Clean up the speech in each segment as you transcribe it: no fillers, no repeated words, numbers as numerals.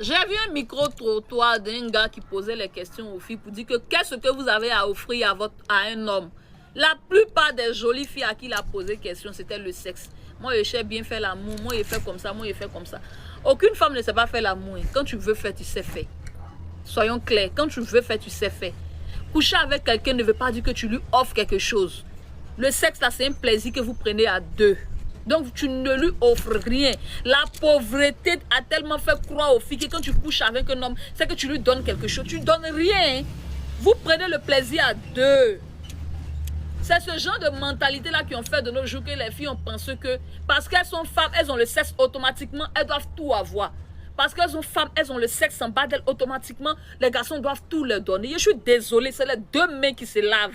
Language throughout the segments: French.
J'ai vu un micro-trottoir d'un gars qui posait les questions aux filles pour dire que qu'est-ce que vous avez à offrir à un homme. La plupart des jolies filles à qui il a posé question, c'était le sexe. Moi, je sais bien faire l'amour. Moi, je fais comme ça. Moi, je fais comme ça. Aucune femme ne sait pas faire l'amour. Quand tu veux faire, tu sais faire. Soyons clairs. Quand tu veux faire, tu sais faire. Coucher avec quelqu'un ne veut pas dire que tu lui offres quelque chose. Le sexe, là, c'est un plaisir que vous prenez à deux. Donc, tu ne lui offres rien. La pauvreté a tellement fait croire aux filles que quand tu couches avec un homme, c'est que tu lui donnes quelque chose. Tu ne donnes rien. Vous prenez le plaisir à deux. C'est ce genre de mentalité-là qui ont fait de nos jours que les filles ont pensé que parce qu'elles sont femmes, elles ont le sexe automatiquement, elles doivent tout avoir. Parce qu'elles sont femmes, elles ont le sexe en bas d'elles automatiquement, les garçons doivent tout leur donner. Je suis désolée, c'est les deux mains qui se lavent.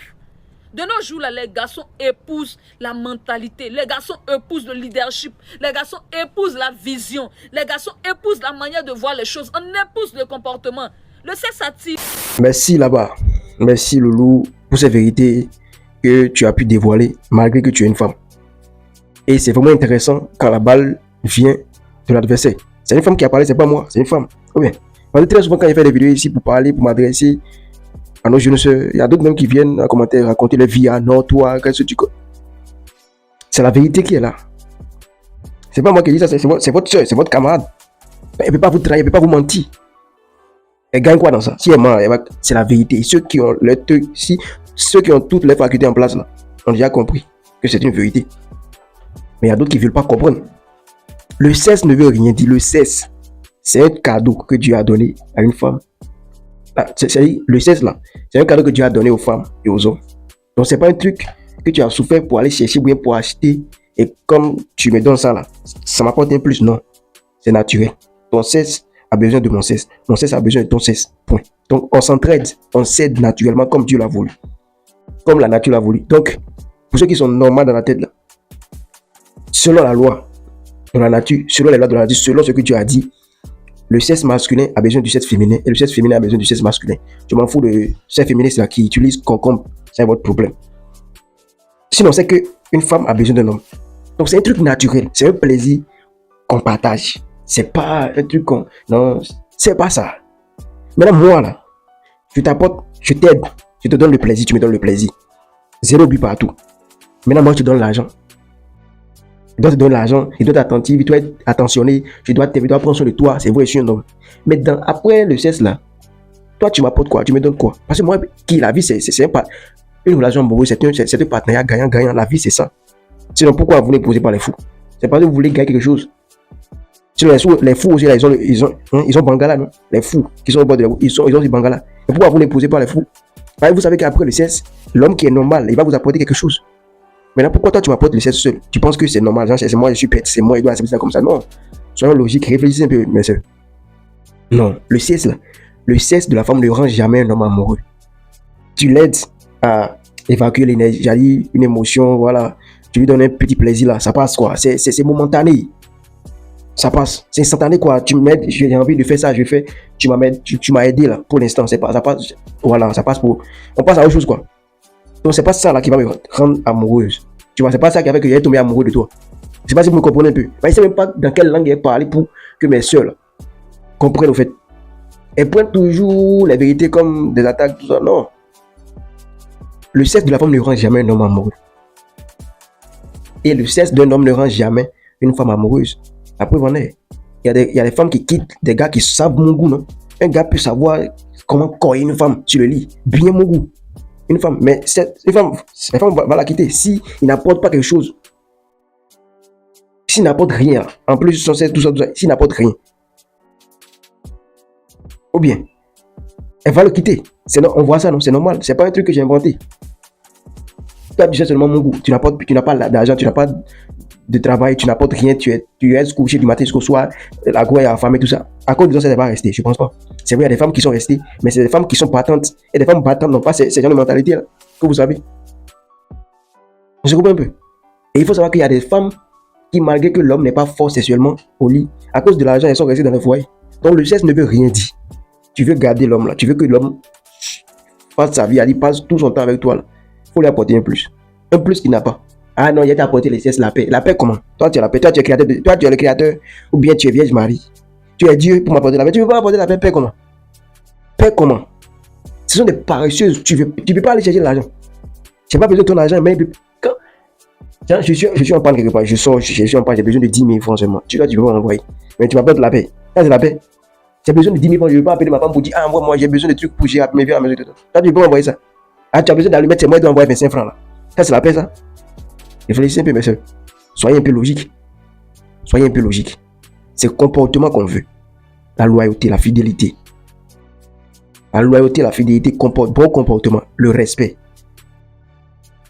De nos jours, là, les garçons épousent la mentalité, les garçons épousent le leadership, les garçons épousent la vision, les garçons épousent la manière de voir les choses, on épouse le comportement. Le sexe attire. Merci là-bas. Merci Loulou pour ces vérités que tu as pu dévoiler malgré que tu es une femme. Et c'est vraiment intéressant quand la balle vient de l'adversaire. C'est une femme qui a parlé, c'est pas moi, c'est une femme. Ou bien, parce que très souvent quand il fait des vidéos ici pour parler, pour m'adresser à nos jeunes sœurs, il y a d'autres même qui viennent en commentaire raconter leur vie à non, toi, qu'est-ce que tu connais. C'est la vérité qui est là. C'est pas moi qui dis ça, c'est votre soeur, c'est votre camarade. Elle ne peut pas vous trahir, elle ne peut pas vous mentir. Elle gagne quoi dans ça? Si elle ment, c'est la vérité. Ceux qui ont ceux qui ont toutes les facultés en place là, ont déjà compris que c'est une vérité. Mais il y a d'autres qui ne veulent pas comprendre. Le cesse ne veut rien dire. Le cesse, c'est un cadeau que Dieu a donné à une femme. Le cesse là, c'est un cadeau que Dieu a donné aux femmes et aux hommes. Donc c'est pas un truc que tu as souffert pour aller chercher ou bien pour acheter. Et comme tu me donnes ça là, ça m'apporte un plus. Non, c'est naturel. Ton cesse a besoin de mon cesse. Mon cesse a besoin de ton cesse. Point. Donc on s'entraide, on s'aide naturellement comme Dieu l'a voulu. Comme la nature l'a voulu. Donc, pour ceux qui sont normaux dans la tête là, selon la loi de la nature, selon les lois de la nature, selon ce que Dieu a dit, le sexe masculin a besoin du sexe féminin et le sexe féminin a besoin du sexe masculin. Je m'en fous de sexe féminin, c'est là qui utilise concombre, c'est votre problème. Sinon, c'est qu'une femme a besoin d'un homme. Donc, c'est un truc naturel, c'est un plaisir qu'on partage. C'est pas un truc qu'on. Non, c'est pas ça. Maintenant, moi là, je t'apporte, je t'aide, je te donne le plaisir, tu me donnes le plaisir. Zéro but partout. Maintenant, moi, je te donne l'argent. Je dois te donner l'argent, je dois être attentif, je dois être attentionné, je dois prendre soin de toi, c'est vrai, je suis un homme. Mais après le sexe là, toi tu m'apportes quoi? Tu me donnes quoi? Parce que moi, la vie c'est une relation amoureuse, c'est un partenariat gagnant-gagnant, la vie c'est ça. Sinon pourquoi vous n'épousez pas les fous? C'est parce que vous voulez gagner quelque chose. Sinon les fous aussi là, ils ont Bangala, non? Les fous qui sont au bord de la route, ils ont des Bangala. Et pourquoi vous n'épousez pas les fous? Parce que vous savez qu'après le sexe, l'homme qui est normal, il va vous apporter quelque chose. Maintenant, pourquoi toi tu m'apportes le sexe seul? Tu penses que c'est normal, genre c'est moi, je suis bête, c'est moi, il doit accepter ça comme ça. Non. Soyons logiques, réfléchissez un peu, mes soeurs. Non, le sexe là, le sexe de la femme ne rend jamais un homme amoureux. Tu l'aides à évacuer l'énergie, une émotion, voilà. Tu lui donnes un petit plaisir là, ça passe quoi. C'est momentané. Ça passe, c'est instantané quoi. Tu m'aides, j'ai envie de faire ça, je fais. Tu m'as aidé là, pour l'instant, c'est pas, ça passe, voilà, ça passe pour. On passe à autre chose quoi. Donc c'est pas ça là qui va me rendre amoureuse. Tu vois, c'est pas ça qui a fait que j'ai tombé amoureux de toi. Je sais pas si vous me comprenez un peu. Mais je sais même pas dans quelle langue elle parle pour que mes soeurs comprennent au fait. Elles prennent toujours les vérités comme des attaques, tout ça. Non. Le sexe de la femme ne rend jamais un homme amoureux. Et le sexe d'un homme ne rend jamais une femme amoureuse. La preuve en est. Il y a des femmes qui quittent des gars qui savent mon goût, non? Un gars peut savoir comment coller une femme sur le lit. Bien mon goût. Une femme, mais une femme va la quitter si il n'apporte pas quelque chose. S'il n'apporte rien, en plus de son sexe, tout ça, s'il n'apporte rien. Ou bien, elle va le quitter. On voit ça, non? C'est normal. C'est pas un truc que j'ai inventé. Tu as seulement mon goût. Tu n'as pas d'argent, tu n'as pas de travail, tu n'apportes rien. Tu es couché du matin jusqu'au soir, la grosse est affamée, tout ça. À cause de ça, ça ne va pas rester. Je pense pas. C'est vrai, il y a des femmes qui sont restées, mais c'est des femmes qui sont partantes. Et des femmes partantes n'ont pas ce genre de mentalité là, que vous savez. Je comprends un peu. Et il faut savoir qu'il y a des femmes qui, malgré que l'homme n'est pas fort sexuellement au lit, à cause de l'argent, elles sont restées dans le foyer. Donc le sexe ne veut rien dire. Tu veux garder l'homme là, tu veux que l'homme fasse sa vie, il passe tout son temps avec toi là. Il faut lui apporter un plus. Un plus qu'il n'a pas. Ah non, il a t'apporté le sexe, la paix. La paix comment? Toi tu es la paix, toi tu es le créateur, ou bien tu es Vierge Marie. Tu es Dieu pour m'apporter la paix. Tu ne peux pas apporter la paix, paix comment? Paix comment? Ce sont des paresseuses. Tu ne peux pas aller chercher l'argent. Je n'ai pas besoin de ton argent, mais quand tiens, je suis en panne quelque part, je suis en panne, j'ai besoin de 10 000 francs seulement. Tu peux pas m'envoyer. Mais tu m'apportes la paix. Ça, c'est la paix. J'ai besoin de 10 000 francs, je ne vais pas appeler ma femme pour dire, ah, moi, j'ai besoin de trucs pour gérer mes vies à mesure de temps. Toi, tu peux m'envoyer ça. Ah, tu as besoin d'allumer, c'est moi qui dois envoyer 25 francs là. Ça, c'est la paix, ça. Réfléchissez un peu, mes soeurs. Soyez un peu logique. Soyez un peu logique. C'est le comportement qu'on veut. La loyauté, la fidélité. La loyauté, la fidélité, bon comportement, le respect.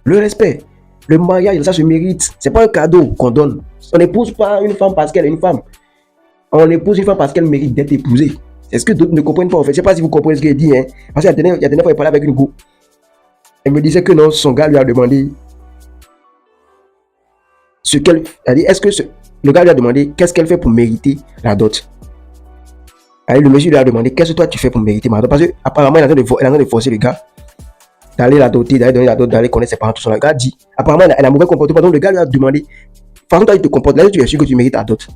Le respect. Le mariage, ça se mérite. C'est pas un cadeau qu'on donne. On n'épouse pas une femme parce qu'elle est une femme. On épouse une femme parce qu'elle mérite d'être épousée. C'est ce que d'autres ne comprennent pas en fait. Je sais pas si vous comprenez ce qu'elle dit. Hein. Parce qu'il y a des fois, il parlait avec une go. Elle me disait que non, son gars lui a demandé ce qu'elle a dit. Est-ce que le gars lui a demandé qu'est-ce qu'elle fait pour mériter la dot. Alors, le monsieur lui a demandé qu'est-ce que toi tu fais pour mériter ma dot. Parce qu'apparemment, il est en train de forcer le gars d'aller la doter, d'aller donner la dot, d'aller connaître ses parents, tout ça. Le gars dit, apparemment, elle a un mauvais comportement. Donc, le gars lui a demandé, façon toi, il te comporte, là, tu es sûr que tu mérites la dot.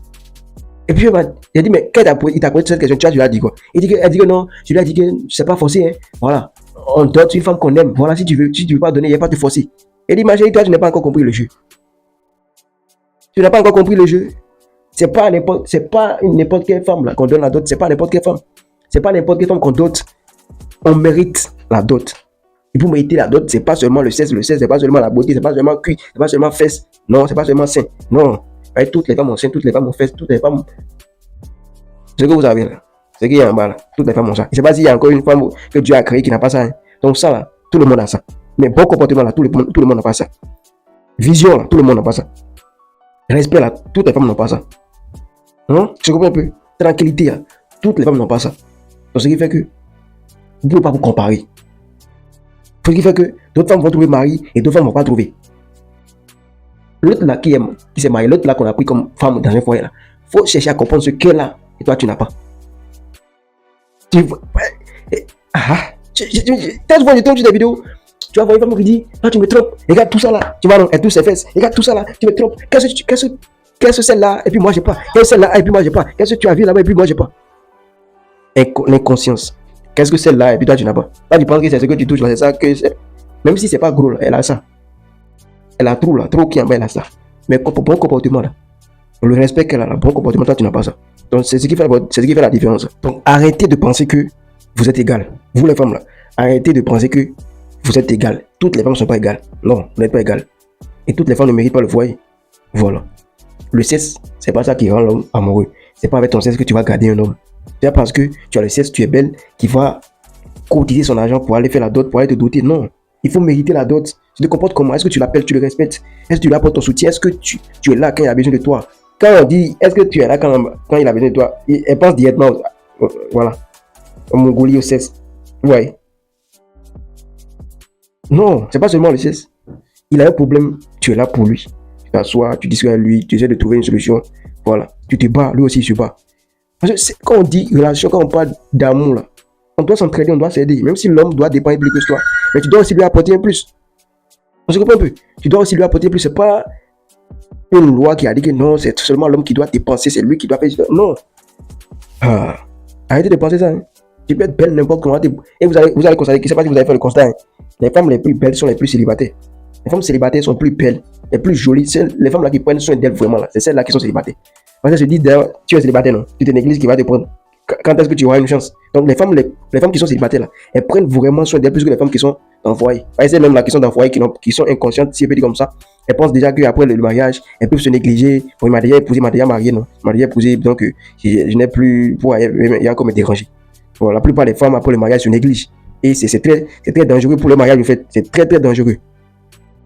Et puis, il a dit, mais quand il t'a posé cette question, tu lui as dit quoi? Elle dit que non, je lui ai dit que c'est pas forcé, hein. Voilà. On dote une femme qu'on aime. Voilà, si tu veux pas donner, il n'y a pas de te forcer. Elle dit, ma chérie, toi, tu n'as pas encore compris le jeu. Tu n'as pas encore compris le jeu. C'est pas n'importe quelle femme là qu'on donne la dot. C'est pas n'importe quelle femme. C'est pas n'importe quelle femme qu'on dote. On mérite la dot. Et pour mériter la dot, c'est pas seulement le sexe. Le sexe, c'est pas seulement la beauté, c'est pas seulement cuit, c'est pas seulement fesses. Non, c'est pas seulement sein. Non. Et toutes les femmes ont sein, toutes les femmes ont fesses, toutes les femmes. Ce que vous avez là, ce qu'il y a en bas là, toutes les femmes ont ça. Je sais pas s'il y a encore une femme que Dieu a créée qui n'a pas ça. Hein. Donc ça là, tout le monde a ça. Mais bon comportement là, tout le monde n'a pas ça. Vision là, tout le monde n'a pas ça. Respect là, toutes les femmes n'ont pas ça. Non? Tu comprends un peu? Tranquillité là, toutes les femmes n'ont pas ça. Donc ce qui fait que vous ne pouvez pas vous comparer. Ce qui fait que d'autres femmes vont trouver mari et d'autres femmes ne vont pas trouver. L'autre là qui s'est marié, l'autre là qu'on a pris comme femme dans un foyer là, il faut chercher à comprendre ce qu'elle a et toi tu n'as pas. Tu vois, t'as souvent du temps sur des vidéos, tu vas voir une femme qui dit, ah tu me trompes, regarde tout ça là, tu vois non, elle touche ses fesses, regarde tout ça là, tu me trompes, qu'est-ce que celle-là et puis moi j'ai pas, qu'est-ce que celle-là et puis moi j'ai pas, qu'est-ce que tu as vu là-bas et puis moi j'ai pas. L'inconscience, qu'est-ce que celle-là et puis toi tu n'as pas. Là tu penses que c'est ce que tu touches, c'est ça que c'est, même si c'est pas gros là, elle a ça. Elle a trop là, trop qui en bas, elle a ça. Mais bon comportement là, le respect qu'elle a, le bon comportement, toi tu n'as pas ça. Donc c'est ce qui fait la différence. Donc arrêtez de penser que vous êtes égal. Vous les femmes là, arrêtez de penser que vous êtes égal. Toutes les femmes ne sont pas égales. Non, vous n'êtes pas égales. Et toutes les femmes ne méritent pas le foyer. Voilà. Le sexe, c'est pas ça qui rend l'homme amoureux. C'est pas avec ton sexe que tu vas garder un homme. C'est pas parce que tu as le sexe, tu es belle, qu'il va cotiser son argent pour aller faire la dot, pour aller te doter. Non. Il faut mériter la dot. Tu te comportes comment? Est-ce que tu l'appelles, tu le respectes? Est-ce que tu lui apportes ton soutien? Est-ce que tu es là quand il a besoin de toi? Quand on dit, est-ce que tu es là quand il a besoin de toi? Elle pense directement, voilà, au Mongolie, au sexe. Ouais. Non, c'est pas seulement le sexe. Il a un problème, tu es là pour lui. Tu t'assois, tu discutes avec lui, tu essaies de trouver une solution. Voilà. Tu te bats, lui aussi il se bat. Parce que quand on dit relation, quand on parle d'amour, là, on doit s'entraider, on doit s'aider. Même si l'homme doit dépendre plus que toi. Mais tu dois aussi lui apporter un plus. On se comprend un peu. Tu dois aussi lui apporter plus. C'est pas une loi qui a dit que non, c'est seulement l'homme qui doit dépenser, c'est lui qui doit faire. Non. Arrêtez de penser ça. Hein. Tu peux être belle n'importe comment. Et vous allez constater, je ne sais pas si vous avez fait le constat. Hein. Les femmes les plus belles sont les plus célibataires. Les femmes célibataires sont plus belles, les plus jolies. C'est les femmes là qui prennent soin d'elles vraiment là. C'est celles là qui sont célibataires. Parce que se dit d'ailleurs, tu es célibataire, non? Tu es une église qui va te prendre. Quand est-ce que tu auras une chance? Donc les femmes qui sont célibataires là, elles prennent vraiment soin d'elles plus que les femmes qui sont dans le foyer. C'est même là qui sont dans le foyer, qui sont inconscientes, si je peux dire comme ça. Elles pensent déjà qu'après le mariage, elles peuvent se négliger. Bon, il m'a déjà épousé, il m'a déjà marié, non? Il m'a déjà épousé, donc je n'ai plus. Il y a encore me déranger. Bon, la plupart des femmes après le mariage se négligent. Et c'est très dangereux pour le mariage, en fait. C'est très dangereux.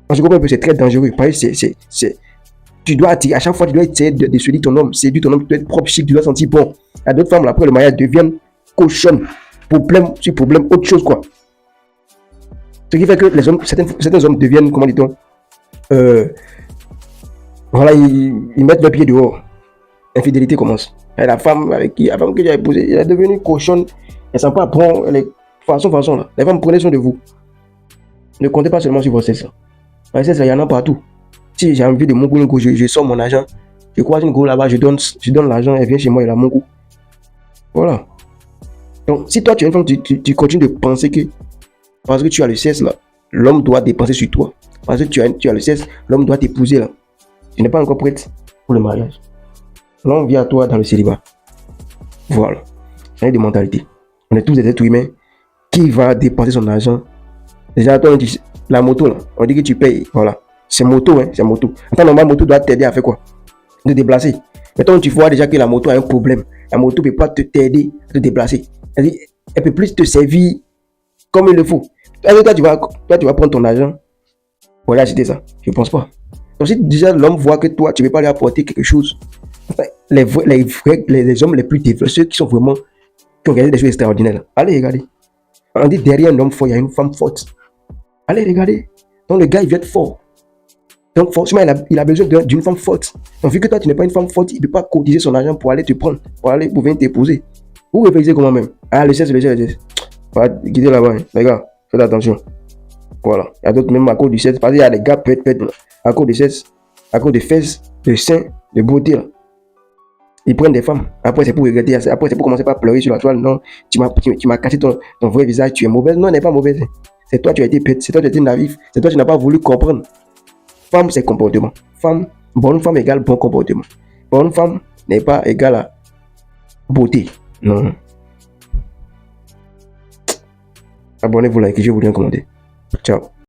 Parce que c'est très dangereux. Parce que tu dois attirer, à chaque fois, tu dois essayer de séduire ton homme. Séduire ton homme, tu dois être propre, chic, tu dois sentir bon. Il y a d'autres femmes, là, après le mariage, deviennent cochonnes. Problème sur problème, autre chose, quoi. Ce qui fait que les hommes, certains hommes deviennent, comment dit-on, voilà, ils mettent le pied dehors. Infidélité commence. Et la femme que j'ai épousée, elle est devenue cochonne. Elle sent pas bon. Elle est façon là. Les femmes, prenez soin de vous. Ne comptez pas seulement sur vos sexe. Parce que il y en a partout. Si j'ai envie de mon goût, je sors mon argent. Je croise une go là-bas, je donne l'argent, elle vient chez moi, elle a mon goût. Voilà. Donc, si toi, tu es une femme, tu continues de penser que parce que tu as le sexe là, l'homme doit dépenser sur toi. Parce que tu as le sexe, l'homme doit t'épouser là. Tu n'es pas encore prête pour le mariage. L'homme vient à toi dans le célibat. Voilà. C'est de mentalité. On est tous des êtres humains qui va dépenser son argent. Déjà, toi, la moto là, on dit que tu payes. Voilà. C'est moto, hein, c'est moto. En temps normal, la moto doit t'aider à faire quoi? De déplacer. Mais toi, tu vois déjà que la moto a un problème. La moto ne peut pas t'aider à te déplacer. Elle ne peut plus te servir comme il le faut. Toi, tu vas prendre ton argent pour aller acheter ça. Je ne pense pas. Donc, si déjà l'homme voit que toi, tu ne peux pas lui apporter quelque chose, les hommes les plus développés, ceux qui sont vraiment, qui ont gagné des choses extraordinaires, allez regarder. On dit derrière un homme fort, il y a une femme forte. Allez regarder. Donc, le gars, il veut être fort. Donc, forcément, il a besoin d'une femme forte. Donc, vu que toi, tu n'es pas une femme forte, il ne peut pas cotiser son argent pour aller te prendre, pour venir t'épouser. Vous réfléchissez comment même? Ah, le sexe. Voilà, quittez là-bas, hein. Les gars, faites attention. Voilà. Il y a d'autres, même à cause du sexe. Parce qu'il y a des gars pète, à cause du sexe, à cause des fesses, de seins, de beauté, là. Ils prennent des femmes. Après, c'est pour regretter. Après, c'est pour commencer par pleurer sur la toile. Non, tu m'as cassé ton vrai visage. Tu es mauvaise. Non, elle n'est pas mauvaise. C'est toi, tu as été bête. C'est toi, tu as été naïf. C'est toi, tu n'as pas voulu comprendre. Femme, c'est comportement. Bonne femme égale bon comportement. Bonne femme n'est pas égale à beauté. Non. Abonnez-vous, likez, je vous dis un commentaire. Ciao.